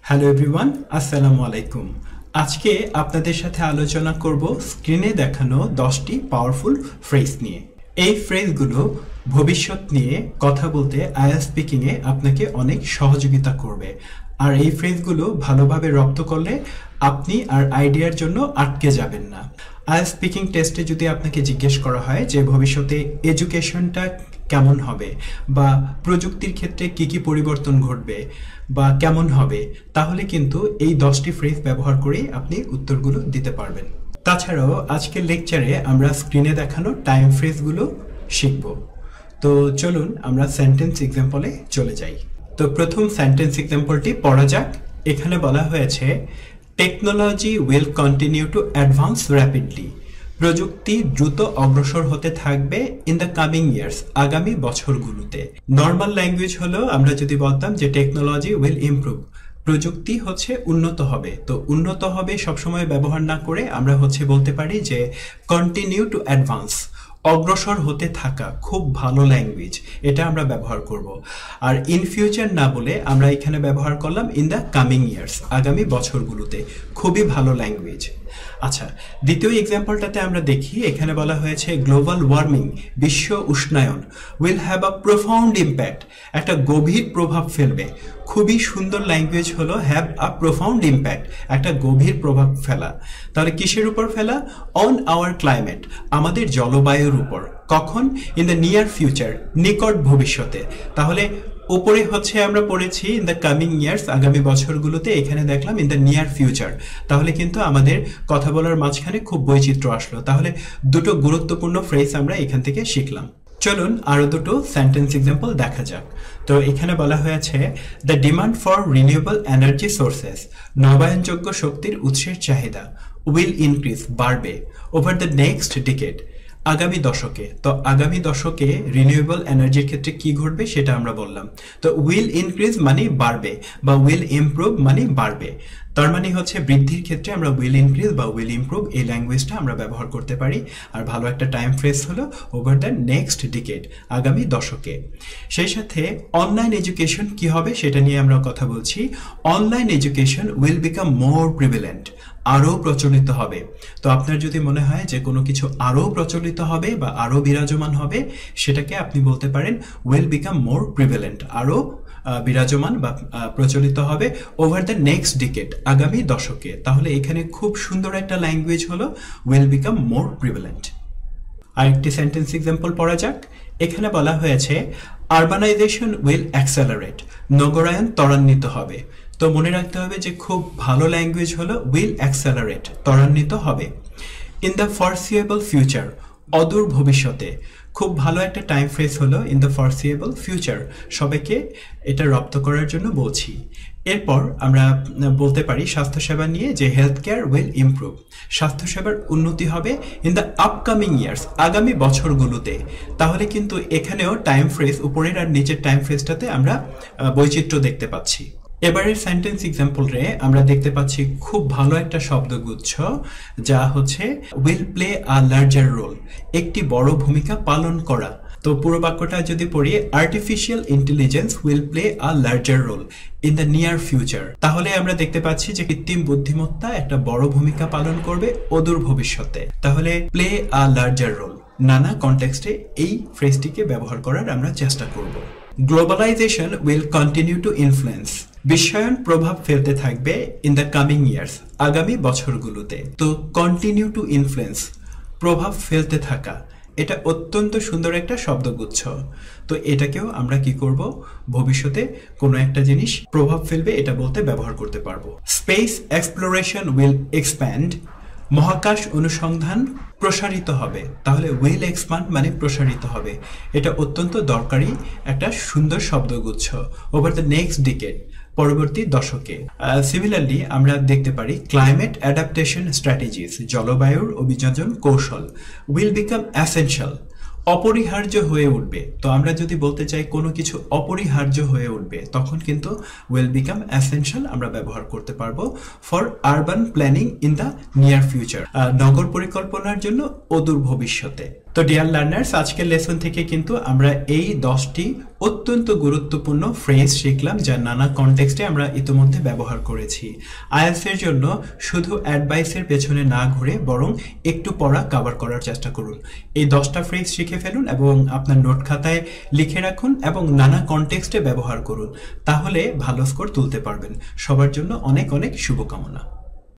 Hello everyone, আসসালামু আলাইকুম। আজকে আপনাদের সাথে আলোচনা করব স্ক্রিনে দেখানো 10টি পাওয়ারফুল ফ্রেজ নিয়ে। এই ফ্রেজগুলো ভবিষ্যৎ নিয়ে কথা বলতে আইএলটিএস স্পিকিংয়ে আপনাকে অনেক সহযোগিতা করবে। আর এই ফ্রেজগুলো ভালোভাবে রপ্ত করলে আপনি আর আইডিয়ার জন্য আটকে যাবেন না। আইএলটিএস স্পিকিং টেস্টে যদি আপনাকে জিজ্ঞেস করা হয় যে ভবিষ্যতে এডুকেশনটা কেমন হবে বা প্রযুক্তির ক্ষেত্রে কি কি পরিবর্তন ঘটবে বা কেমন হবে, তাহলে কিন্তু এই 10টি ফ্রেজ ব্যবহার করেই আপনি উত্তরগুলো দিতে পারবেন। তাছাড়াও আজকের লেকচারে আমরা স্ক্রিনে দেখানো টাইম ফ্রেজগুলো শিখব। তো চলুন আমরা সেন্টেন্স এক্সাম্পলে চলে যাই। তো প্রথম সেন্টেন্স এক্সাম্পলটি পড়া যাক। এখানে বলা হয়েছে technology will continue to advance rapidly. প্রযুক্তি দ্রুত অগ্রসর হতে থাকবে ইন দ্য কামিং ইয়ার্স, আগামী বছরগুলোতে। নর্মাল ল্যাঙ্গুয়েজ হলো আমরা যদি বলতাম যে টেকনোলজি উইল ইমপ্রুভ, প্রযুক্তি হচ্ছে উন্নত হবে। তো উন্নত হবে সবসময় ব্যবহার না করে আমরা বলতে পারি যে কন্টিনিউ টু অ্যাডভান্স, অগ্রসর হতে থাকা, খুব ভালো ল্যাঙ্গুয়েজ, এটা আমরা ব্যবহার করব। আর ইন ফিউচার না বলে আমরা এখানে ব্যবহার করলাম ইন দ্য কামিং ইয়ার্স, আগামী বছরগুলোতে। খুবই ভালো ল্যাঙ্গুয়েজ। আচ্ছা, দ্বিতীয় এক্সাম্পলটাতে আমরা দেখি এখানে বলা হয়েছে গ্লোবাল ওয়ার্মিং, বিশ্ব উষ্ণায়ন, will have a profound impact, একটা গভীর প্রভাব ফেলবে। খুবই সুন্দর ল্যাঙ্গুয়েজ হলো হ্যাভ আ প্রোফাউন্ড ইম্প্যাক্ট, একটা গভীর প্রভাব ফেলা। তাহলে কিসের উপর ফেলা? অন আওয়ার ক্লাইমেট, আমাদের জলবায়ুর উপর। কখন? ইন দ্য নিয়ার ফিউচার, নিকট ভবিষ্যতে। তাহলে উপরে আমরা পড়েছি ইন দ্য কামিং ইয়ার্স, আগামী বছরগুলোতে, এখানে দেখলাম ইন দ্য নিয়ার ফিউচার। তাহলে কিন্তু আমাদের কথা বলার মাঝখানে খুব বৈচিত্র্য আসলো। তাহলে দুটো গুরুত্বপূর্ণ ফ্রেজ আমরা এখান থেকে শিখলাম। চলুন আরো দুটো সেন্টেন্স এক্সাম্পল দেখা যাক। তো এখানে বলা হয়েছে the demand for renewable energy sources, নবায়নযোগ্য শক্তির উৎসের চাহিদা, উইল ইনক্রিজ, বাড়বে, ওভার দ্য নেক্সট ডিকেড, আগামী দশকে। তো আগামী দশকে রিনিউয়েবল এনার্জির ক্ষেত্রে কি ঘটবে সেটা আমরা বললাম। তো উইল ইনক্রিজ মানে বাড়বে, বা উইল ইমপ্রুভ মানে বাড়বে। তার মানে বৃদ্ধির ক্ষেত্রে আমরা উইল ইনক্রিজ বা উইল ইমপ্রুভ এই ল্যাঙ্গুয়েজটা আমরা ব্যবহার করতে পারি। আর ভালো একটা টাইম ফ্রেজ হলো ওভার দ্য নেক্সট ডিকেড, আগামী দশকে। সেই সাথে অনলাইন এডুকেশন কি হবে সেটা নিয়ে আমরা কথা বলছি। Online education will become more prevalent, আরও প্রচলিত হবে। তো আপনার যদি মনে হয় যে কোনো কিছু আরও প্রচলিত হবে বা আরও বিরাজমান হবে, সেটাকে আপনি বলতে পারেন উইল বিকাম মোর প্রিভেলেন্ট, আরও বিরাজমান বা প্রচলিত হবে ওভার দ্য নেক্সট ডিকেড, আগামী দশকে। তাহলে এখানে খুব সুন্দর একটা ল্যাঙ্গুয়েজ হলো উইল বিকাম মোর প্রিভেলেন্ট। আরেকটি সেন্টেন্স এক্সাম্পল পড়া যাক। এখানে বলা হয়েছে আরবানাইজেশন উইল অ্যাক্সেলারেট, নগরায়ন ত্বরান্বিত হবে। তো মনে রাখতে হবে যে খুব ভালো ল্যাঙ্গুয়েজ হলো উইল অ্যাক্সেলারেট, ত্বরান্বিত হবে। ইন দ্য ফরসিয়েবল ফিউচার, অদূর ভবিষ্যতে। খুব ভালো একটা টাইম ফ্রেজ হলো ইন দ্য ফরসিয়েবল ফিউচার। সবাইকে এটা রপ্ত করার জন্য বলছি। এরপর আমরা বলতে পারি স্বাস্থ্যসেবা নিয়ে যে হেলথ কেয়ার উইল ইমপ্রুভ, স্বাস্থ্যসেবার উন্নতি হবে ইন দ্য আপকামিং ইয়ার্স, আগামী বছরগুলোতে। তাহলে কিন্তু এখানেও টাইম ফ্রেজ, উপরের আর নিচের টাইম ফ্রেজটাতে আমরা বৈচিত্র্য দেখতে পাচ্ছি। এবারের সেন্টেন্স এক্সাম্পলে আমরা দেখতে পাচ্ছি খুব ভালো একটা শব্দগুচ্ছ, যা will play a larger role, একটি বড় ভূমিকা পালন করা। তো পুরো বাক্যটা যদি পড়ি, artificial intelligence will play a larger role in the near future. তাহলে আমরা দেখতে পাচ্ছি যে কৃত্রিম বুদ্ধিমত্তা একটা বড় ভূমিকা পালন করবে অদূর ভবিষ্যতে। তাহলে প্লে আ লার্জার রোল, নানা কনটেক্সটে এই ফ্রেজটিকে ব্যবহার করার আমরা চেষ্টা করব। Globalization will continue to influence, বিশ্বায়ন প্রভাব ফেলতে থাকবে ইন দ্য কামিং ইয়ার্স, আগামী বছরগুলোতে। তো কন্টিনিউ টু ইনফ্লুয়েন্স, প্রভাব ফেলতে থাকা, এটা অত্যন্ত সুন্দর একটা শব্দগুচ্ছ। তো এটাকেও আমরা কি করব, ভবিষ্যতে কোনো একটা জিনিস প্রভাব ফেলবে এটা বলতে ব্যবহার করতে পারবো। স্পেস এক্সপ্লোরেশন উইল এক্সপ্যান্ড, মহাকাশ অনুসন্ধান প্রসারিত হবে। তাহলে উইল এক্সপ্যান্ড মানে প্রসারিত হবে। এটা অত্যন্ত দরকারি একটা সুন্দর শব্দগুচ্ছ। ওভার দ্য নেক্সট ডিকেড, পরবর্তী দশকে। সিমিলারলি আমরা দেখতে পারি ক্লাইমেট অ্যাডাপ্টেশন স্ট্র্যাটেজিস, জলবায়ুর অভিযোজন কৌশল, উইল বিকাম অ্যাসেনশিয়াল, অপরিহার্য হয়ে উঠবে। তো আমরা যদি বলতে চাই কোনো কিছু অপরিহার্য হয়ে উঠবে, তখন কিন্তু উইল বিকাম অ্যাসেনশিয়াল আমরা ব্যবহার করতে পারবো for urban planning in the near future, নগর পরিকল্পনার জন্য অদূর ভবিষ্যতে। তো ডিয়ার লার্নার্স, আজকের লেসন থেকে কিন্তু আমরা এই 10টি অত্যন্ত গুরুত্বপূর্ণ ফ্রেজ শিখলাম যা নানা কনটেক্সটে আমরা ইতিমধ্যে ব্যবহার করেছি। আইএলটিএস এর জন্য শুধু অ্যাডভাইসের পেছনে না ঘুরে বরং একটু পড়া কভার করার চেষ্টা করুন। এই 10টা ফ্রেজ শিখে ফেলুন এবং আপনার নোট খাতায় লিখে রাখুন এবং নানা কনটেক্সটে ব্যবহার করুন, তাহলে ভালো স্কোর তুলতে পারবেন। সবার জন্য অনেক অনেক শুভকামনা।